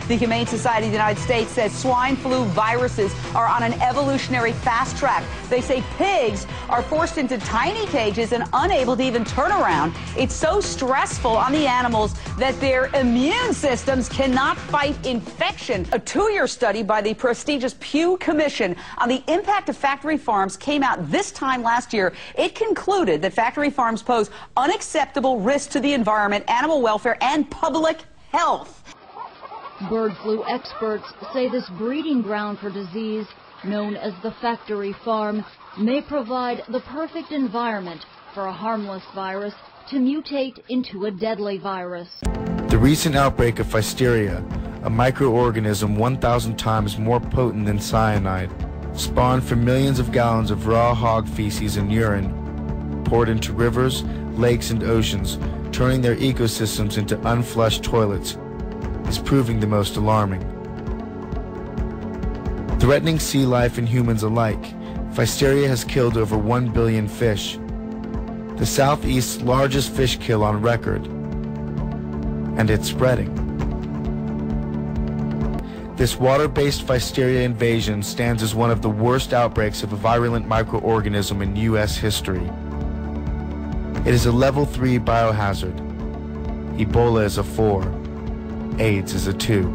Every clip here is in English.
The Humane Society of the United States says swine flu viruses are on an evolutionary fast track. They say pigs are forced into tiny cages and unable to even turn around. It's so stressful on the animals that their immune systems cannot fight infection. A 2-year study by the prestigious Pew Commission on the impact of factory farms came out this time last year. It concluded that factory farms pose unacceptable risks to the environment, animal welfare, and public health. Bird flu experts say this breeding ground for disease, known as the factory farm, may provide the perfect environment for a harmless virus to mutate into a deadly virus. The recent outbreak of Pfiesteria, a microorganism 1,000 times more potent than cyanide, spawned from millions of gallons of raw hog feces and urine poured into rivers, lakes, and oceans, turning their ecosystems into unflushed toilets, is proving the most alarming. Threatening sea life and humans alike, Pfiesteria has killed over 1 billion fish, the Southeast's largest fish kill on record, and it's spreading. This water-based Pfiesteria invasion stands as one of the worst outbreaks of a virulent microorganism in U.S. history. It is a level 3 biohazard. Ebola is a 4. AIDS is a 2.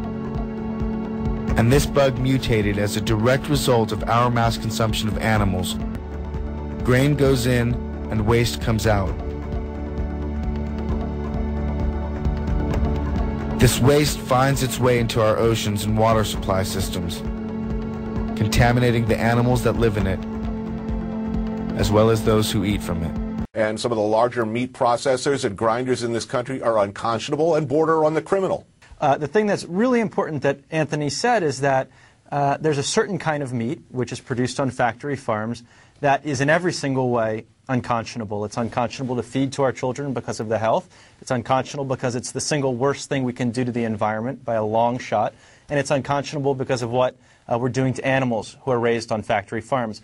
And this bug mutated as a direct result of our mass consumption of animals. Grain goes in and waste comes out. This waste finds its way into our oceans and water supply systems, contaminating the animals that live in it, as well as those who eat from it. And some of the larger meat processors and grinders in this country are unconscionable and border on the criminal. The thing that's really important that Anthony said is that there's a certain kind of meat, which is produced on factory farms, that is in every single way unconscionable. It's unconscionable to feed to our children because of the health. It's unconscionable because it's the single worst thing we can do to the environment by a long shot. And it's unconscionable because of what we're doing to animals who are raised on factory farms.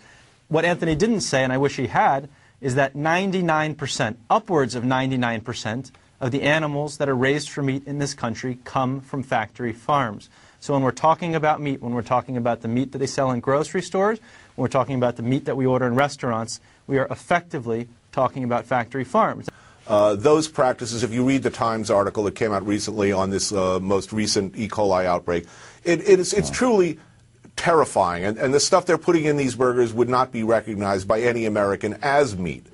What Anthony didn't say, and I wish he had, is that 99%, upwards of 99%, of the animals that are raised for meat in this country come from factory farms. So when we're talking about meat, when we're talking about the meat that they sell in grocery stores, when we're talking about the meat that we order in restaurants, we are effectively talking about factory farms. Those practices, if you read the Times article that came out recently on this most recent E. coli outbreak, it's truly terrifying. And the stuff they're putting in these burgers would not be recognized by any American as meat.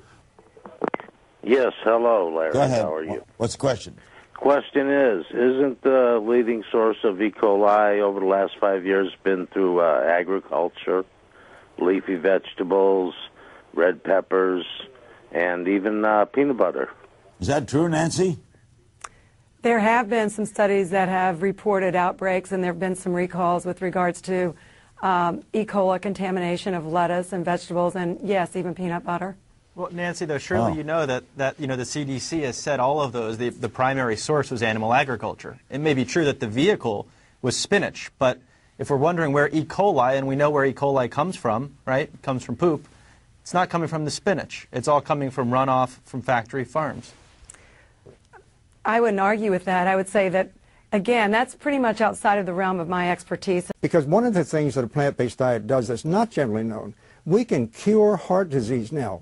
Yes, hello, Larry. Go ahead. How are you? What's the question? Question is, isn't the leading source of E. coli over the last 5 years been through agriculture, leafy vegetables, red peppers, and even peanut butter? Is that true, Nancy? There have been some studies that have reported outbreaks, and there have been some recalls with regards to E. coli contamination of lettuce and vegetables, and yes, even peanut butter. Well, Nancy, though, surely you know that the CDC has said all of those, the primary source was animal agriculture. It may be true that the vehicle was spinach, but if we're wondering where E. coli, and we know where E. coli comes from, right? It comes from poop. It's not coming from the spinach. It's all coming from runoff from factory farms. I wouldn't argue with that. I would say that, again, that's pretty much outside of the realm of my expertise. Because one of the things that a plant-based diet does that's not generally known, we can cure heart disease now.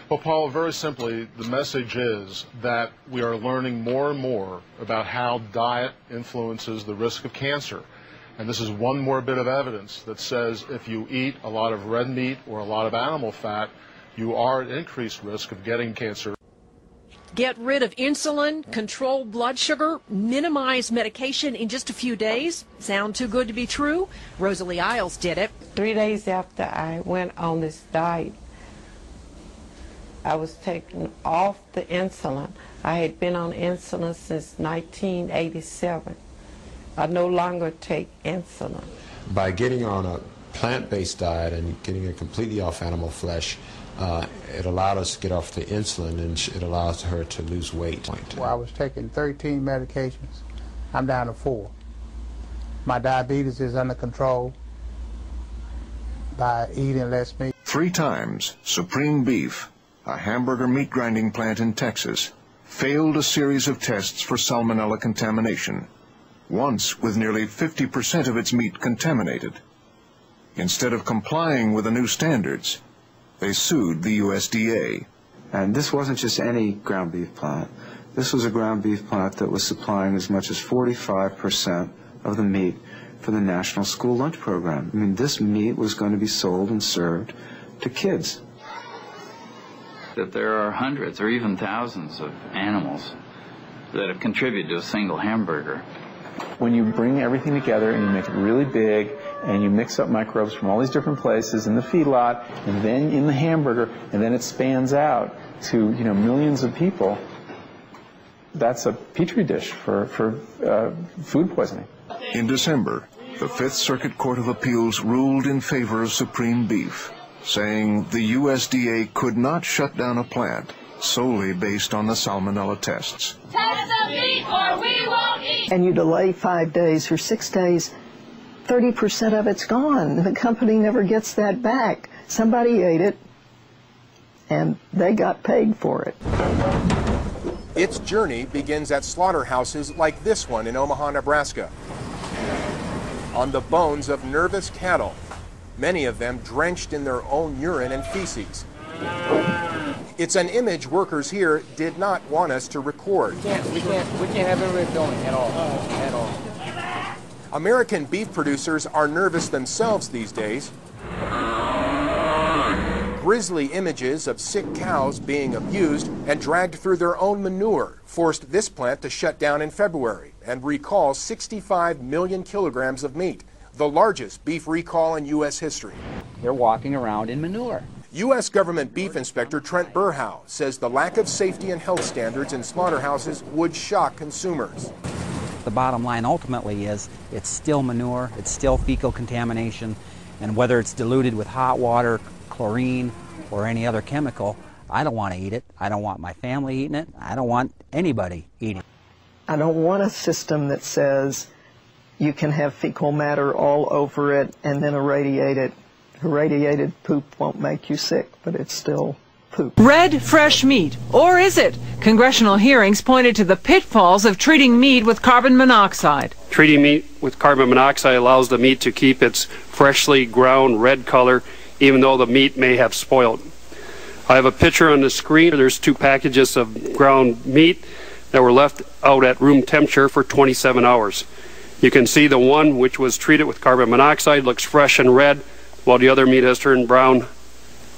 Well, Paul, very simply, the message is that we are learning more and more about how diet influences the risk of cancer. And this is one more bit of evidence that says if you eat a lot of red meat or a lot of animal fat, you are at increased risk of getting cancer. Get rid of insulin, control blood sugar, minimize medication in just a few days. Sound too good to be true? Rosalie Isles did it. 3 days after I went on this diet, I was taken off the insulin. I had been on insulin since 1987. I no longer take insulin. By getting on a plant-based diet and getting it completely off animal flesh, it allowed us to get off the insulin, and it allows her to lose weight. Well, I was taking 13 medications. I'm down to 4. My diabetes is under control by eating less meat. 3 times, Supreme Beef, a hamburger meat grinding plant in Texas, failed a series of tests for salmonella contamination. once with nearly 50% of its meat contaminated. Instead of complying with the new standards, they sued the USDA. And this wasn't just any ground beef plant. This was a ground beef plant that was supplying as much as 45% of the meat for the National School Lunch Program. I mean, this meat was going to be sold and served to kids. That there are hundreds or even thousands of animals that have contributed to a single hamburger. When you bring everything together and you make it really big and you mix up microbes from all these different places in the feedlot and then in the hamburger and then it spans out to millions of people, that's a petri dish for food poisoning. In December, the Fifth Circuit Court of Appeals ruled in favor of Supreme Beef, saying the USDA could not shut down a plant solely based on the salmonella tests. Test the meat or we won't eat. And you delay 5 days or 6 days, 30% of it's gone. The company never gets that back. Somebody ate it, and they got paid for it. Its journey begins at slaughterhouses like this one in Omaha, Nebraska. On the bones of nervous cattle, many of them drenched in their own urine and feces. It's an image workers here did not want us to record. We can't have everybody filming at all. American beef producers are nervous themselves these days. Grisly images of sick cows being abused and dragged through their own manure forced this plant to shut down in February and recall 65 million kilograms of meat, the largest beef recall in U.S. history. They're walking around in manure. U.S. Government Beef Inspector Trent Burhow says the lack of safety and health standards in slaughterhouses would shock consumers. The bottom line ultimately is it's still manure, it's still fecal contamination, and whether it's diluted with hot water, chlorine, or any other chemical, I don't want to eat it. I don't want my family eating it. I don't want anybody eating it. I don't want a system that says you can have fecal matter all over it and then irradiate it. Irradiated poop won't make you sick, but it's still poop. Red, fresh meat, or is it? Congressional hearings pointed to the pitfalls of treating meat with carbon monoxide. Treating meat with carbon monoxide allows the meat to keep its freshly ground red color, even though the meat may have spoiled. I have a picture on the screen. There's 2 packages of ground meat that were left out at room temperature for 27 hours. You can see the one which was treated with carbon monoxide looks fresh and red, while the other meat has turned brown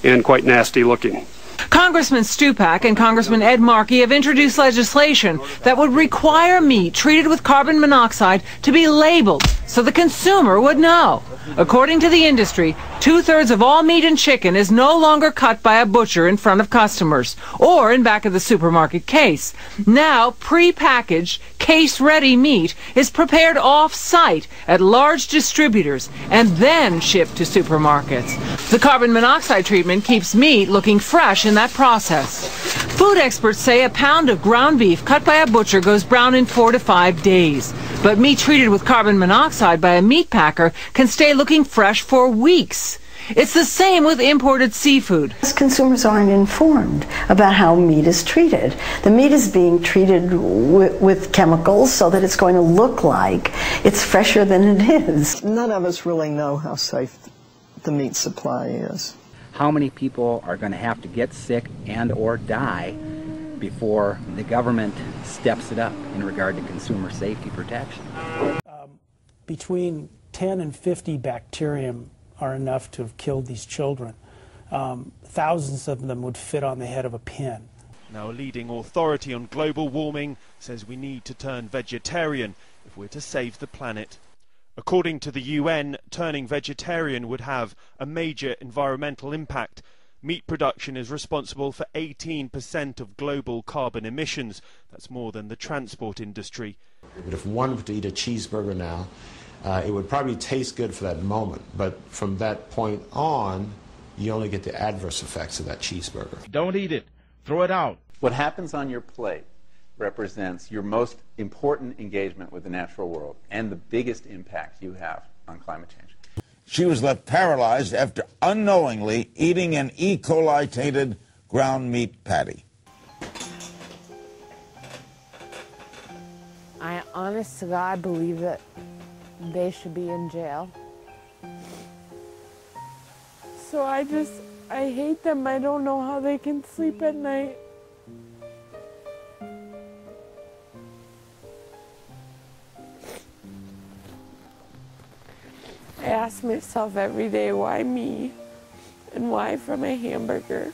and quite nasty looking. Congressman Stupak and Congressman Ed Markey have introduced legislation that would require meat treated with carbon monoxide to be labeled so the consumer would know. According to the industry, 2/3 of all meat and chicken is no longer cut by a butcher in front of customers or in back of the supermarket case. Now, pre-packaged, case-ready meat is prepared off-site at large distributors and then shipped to supermarkets. The carbon monoxide treatment keeps meat looking fresh in that process. Food experts say a pound of ground beef cut by a butcher goes brown in 4 to 5 days. But meat treated with carbon monoxide by a meat packer can stay looking fresh for weeks. It's the same with imported seafood. Consumers aren't informed about how meat is treated. The meat is being treated with chemicals so that it's going to look like it's fresher than it is. None of us really know how safe the meat supply is. How many people are going to have to get sick and or die before the government steps it up in regard to consumer safety protection? Between 10 and 50 bacterium are enough to have killed these children. Thousands of them would fit on the head of a pin. Now, a leading authority on global warming says we need to turn vegetarian if we're to save the planet. According to the UN, turning vegetarian would have a major environmental impact. Meat production is responsible for 18% of global carbon emissions. That's more than the transport industry. But if one were to eat a cheeseburger now, it would probably taste good for that moment, but from that point on, you only get the adverse effects of that cheeseburger. Don't eat it. Throw it out. What happens on your plate represents your most important engagement with the natural world and the biggest impact you have on climate change. She was left paralyzed after unknowingly eating an E. coli-tainted ground meat patty. I honest to God, believe that they should be in jail. So I hate them. I don't know how they can sleep at night. I ask myself every day, why me? And why from a hamburger?